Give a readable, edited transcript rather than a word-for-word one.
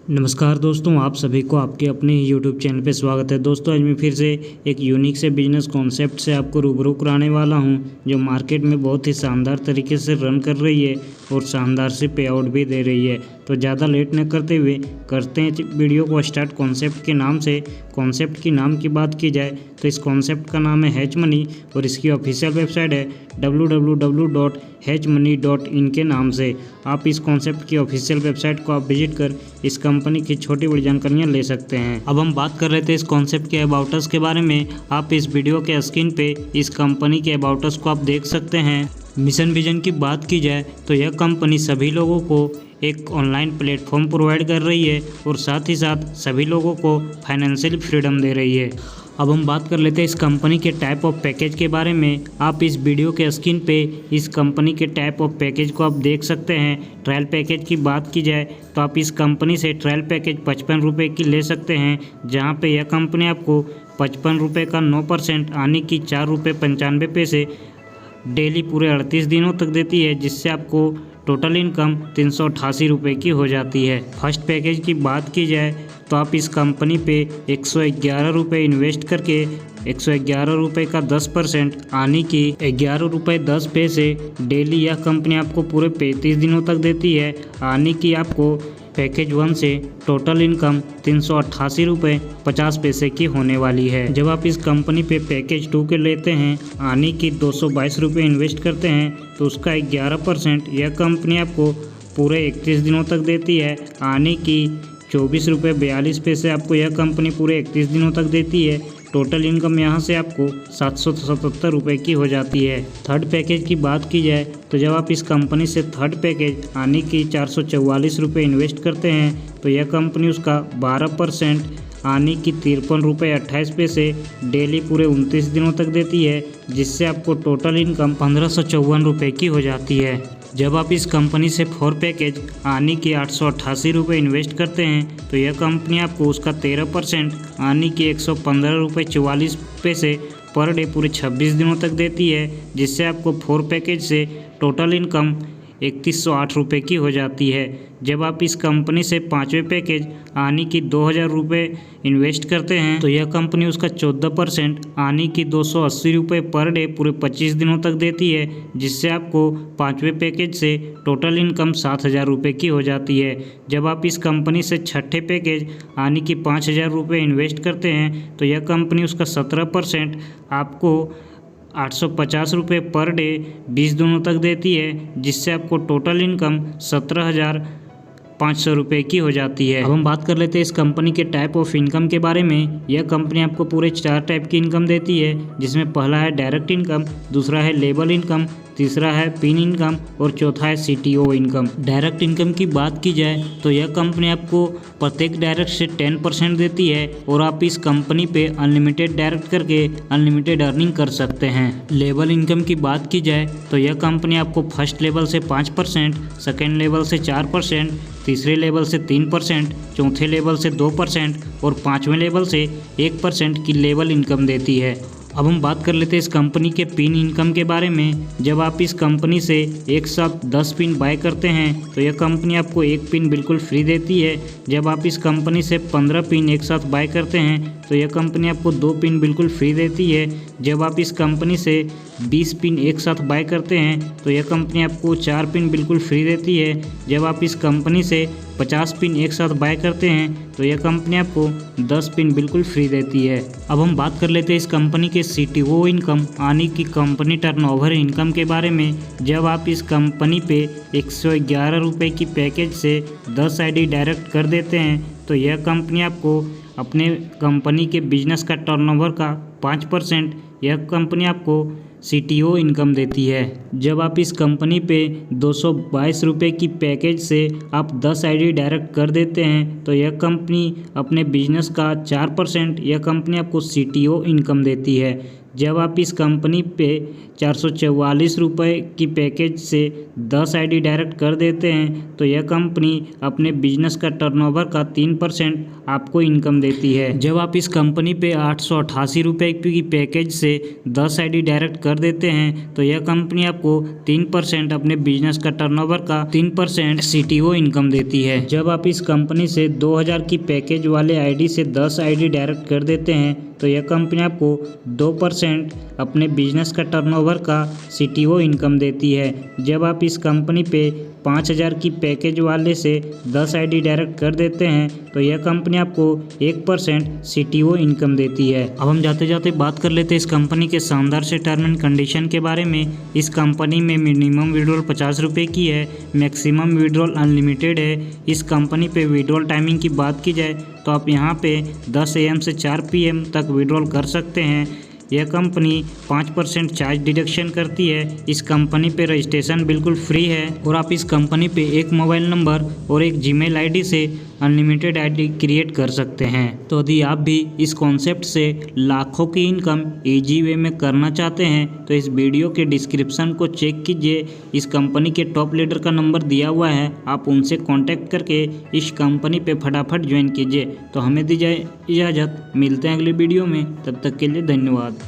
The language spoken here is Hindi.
नमस्कार दोस्तों, आप सभी को आपके अपने ही यूट्यूब चैनल पे स्वागत है। दोस्तों, आज मैं फिर से एक यूनिक से बिजनेस कॉन्सेप्ट से आपको रूबरू कराने वाला हूं, जो मार्केट में बहुत ही शानदार तरीके से रन कर रही है और शानदार से पे आउट भी दे रही है। तो ज़्यादा लेट न करते हुए करते हैं वीडियो को स्टार्ट। कॉन्सेप्ट के नाम से कॉन्सेप्ट की नाम की बात की जाए तो इस कॉन्सेप्ट का नाम है हैच मनी और इसकी ऑफिशियल वेबसाइट है www.hatchmoney.in के नाम से। आप इस कॉन्सेप्ट की ऑफिशियल वेबसाइट को आप विजिट कर इस कंपनी की छोटी बड़ी जानकारियाँ ले सकते हैं। अब हम बात कर रहे थे इस कॉन्सेप्ट के अबाउट अस के बारे में। आप इस वीडियो के स्क्रीन पे इस कंपनी के अबाउट अस को आप देख सकते हैं। मिशन विजन की बात की जाए तो यह कंपनी सभी लोगों को एक ऑनलाइन प्लेटफॉर्म प्रोवाइड कर रही है और साथ ही साथ सभी लोगों को फाइनेंशियल फ्रीडम दे रही है। अब हम बात कर लेते हैं इस कंपनी के टाइप ऑफ पैकेज के बारे में। आप इस वीडियो के स्क्रीन पे इस कंपनी के टाइप ऑफ पैकेज को आप देख सकते हैं। ट्रायल पैकेज की बात की जाए तो आप इस कंपनी से ट्रायल पैकेज 55 रुपये की ले सकते हैं, जहां पे यह कंपनी आपको 55 रुपये का 9% आने की 4 रुपये 95 पैसे डेली पूरे 38 दिनों तक देती है, जिससे आपको टोटल इनकम 388 रुपये की हो जाती है। फर्स्ट पैकेज की बात की जाए तो आप इस कंपनी पे 111 रुपये इन्वेस्ट करके 111 रुपये का 10% आने की 11 रुपये 10 पैसे डेली यह कंपनी आपको पूरे 35 दिनों तक देती है। आने की आपको पैकेज 1 से टोटल इनकम 388 रुपये 50 पैसे की होने वाली है। जब आप इस कंपनी पे पैकेज 2 के लेते हैं, आने की 222 रुपये इन्वेस्ट करते हैं, तो उसका 11% यह कंपनी आपको पूरे 31 दिनों तक देती है। आने की 24 रुपये 42 पैसे आपको यह कंपनी पूरे 31 दिनों तक देती है। टोटल इनकम यहाँ से आपको 777 रुपये की हो जाती है। थर्ड पैकेज की बात की जाए तो जब आप इस कंपनी से थर्ड पैकेज आने की 444 रुपये इन्वेस्ट करते हैं, तो यह कंपनी उसका 12% आने की 53 रुपये 28 पैसे डेली पूरे 29 दिनों तक देती है, जिससे आपको टोटल इनकम 1554 रुपये की हो जाती है। जब आप इस कंपनी से 4 पैकेज आने की 888 रुपये इन्वेस्ट करते हैं, तो यह कंपनी आपको उसका 13% आने की 115 रुपये 44 पैसे पर डे पूरे 26 दिनों तक देती है, जिससे आपको 4 पैकेज से टोटल इनकम 3108 रुपये की हो जाती है। जब आप इस कंपनी से 5वें पैकेज आने की 2000 रुपये इन्वेस्ट करते हैं, तो यह कंपनी उसका 14% आने की 280 रुपये पर डे पूरे 25 दिनों तक देती है, जिससे आपको 5वें पैकेज से टोटल इनकम 7000 रुपये की हो जाती है। जब आप इस कंपनी से 6ठे पैकेज आने की 5000 रुपये इन्वेस्ट करते हैं, तो यह कंपनी उसका 17% आपको 850 रुपये पर डे 20 दिनों तक देती है, जिससे आपको टोटल इनकम 17,500 रुपये की हो जाती है। अब हम बात कर लेते हैं इस कंपनी के टाइप ऑफ इनकम के बारे में। यह कंपनी आपको पूरे 4 टाइप की इनकम देती है, जिसमें पहला है डायरेक्ट इनकम, दूसरा है लेबल इनकम, तीसरा है पिन इनकम और चौथा है CTO इनकम। डायरेक्ट इनकम की बात की जाए तो यह कंपनी आपको प्रत्येक डायरेक्ट से 10% देती है और आप इस कंपनी पे अनलिमिटेड डायरेक्ट करके अनलिमिटेड अर्निंग कर सकते हैं। लेबल इनकम की बात की जाए तो यह कंपनी आपको फर्स्ट लेवल से 5%, सेकेंड लेवल से 4%, तीसरे लेवल से 3%, चौथे लेवल से 2% और 5वें लेवल से 1% की लेवल इनकम देती है। अब हम बात कर लेते हैं इस कंपनी के पिन इनकम के बारे में। जब आप इस कंपनी से एक साथ 10 पिन बाय करते हैं, तो यह कंपनी आपको 1 पिन बिल्कुल फ्री देती है। जब आप इस कंपनी से 15 पिन एक साथ बाय करते हैं, तो यह कंपनी आपको 2 पिन बिल्कुल फ्री देती है। जब आप इस कंपनी से 20 पिन एक साथ बाय करते हैं, तो यह कंपनी आपको 4 पिन बिल्कुल फ्री देती है। जब आप इस कंपनी से 50 पिन एक साथ बाय करते हैं, तो यह कंपनी आपको 10 पिन बिल्कुल फ्री देती है। अब हम बात कर लेते हैं इस कंपनी के CTO इनकम आने की कंपनी टर्नओवर इनकम के बारे में। जब आप इस कंपनी पे 111 रुपये की पैकेज से 10 ID डायरेक्ट कर देते हैं, तो यह कंपनी आपको अपने कंपनी के बिजनेस का टर्नओवर का 5% यह कंपनी आपको CTO इनकम देती है। जब आप इस कंपनी पे 222 रुपये की पैकेज से आप 10 ID डायरेक्ट कर देते हैं, तो यह कंपनी अपने बिजनेस का 4% यह कंपनी आपको CTO इनकम देती है। जब आप इस कंपनी पे 444 रुपये की पैकेज से 10 आईडी डायरेक्ट कर देते हैं तो यह कंपनी अपने बिजनेस का टर्नओवर का 3% आपको इनकम देती है। जब आप इस कंपनी पे 888 रुपये की पैकेज से 10 आईडी डायरेक्ट कर देते हैं तो यह कंपनी आपको 3% अपने बिजनेस का टर्नओवर का 3% CTO इनकम देती है। जब आप इस कंपनी से 2000 की पैकेज वाले आईडी से 10 आईडी डायरेक्ट कर देते हैं तो यह कंपनी आपको 2% अपने बिजनेस का टर्नओवर का CTO इनकम देती है। जब आप इस कंपनी पे 5000 की पैकेज वाले से 10 आईडी डायरेक्ट कर देते हैं तो यह कंपनी आपको 1% CTO इनकम देती है। अब हम जाते जाते बात कर लेते हैं इस कंपनी के शानदार से टर्म एंड कंडीशन के बारे में। इस कंपनी में मिनिमम विड्रॉल 50 रुपये की है, मैक्सिमम विड्रॉल अनलिमिटेड है। इस कंपनी पे विड्रॉल टाइमिंग की बात की जाए तो आप यहाँ पे 10 AM से 4 PM तक विड्रॉल कर सकते हैं। यह कंपनी 5% चार्ज डिडक्शन करती है। इस कंपनी पे रजिस्ट्रेशन बिल्कुल फ्री है और आप इस कंपनी पे एक मोबाइल नंबर और एक जीमेल आईडी से अनलिमिटेड आईडी क्रिएट कर सकते हैं। तो यदि आप भी इस कॉन्सेप्ट से लाखों की इनकम ईजी वे में करना चाहते हैं तो इस वीडियो के डिस्क्रिप्शन को चेक कीजिए। इस कंपनी के टॉप लीडर का नंबर दिया हुआ है, आप उनसे कॉन्टैक्ट करके इस कंपनी पे फटाफट ज्वाइन कीजिए। तो हमें दीजिए इजाज़त, मिलते हैं अगली वीडियो में, तब तक के लिए धन्यवाद।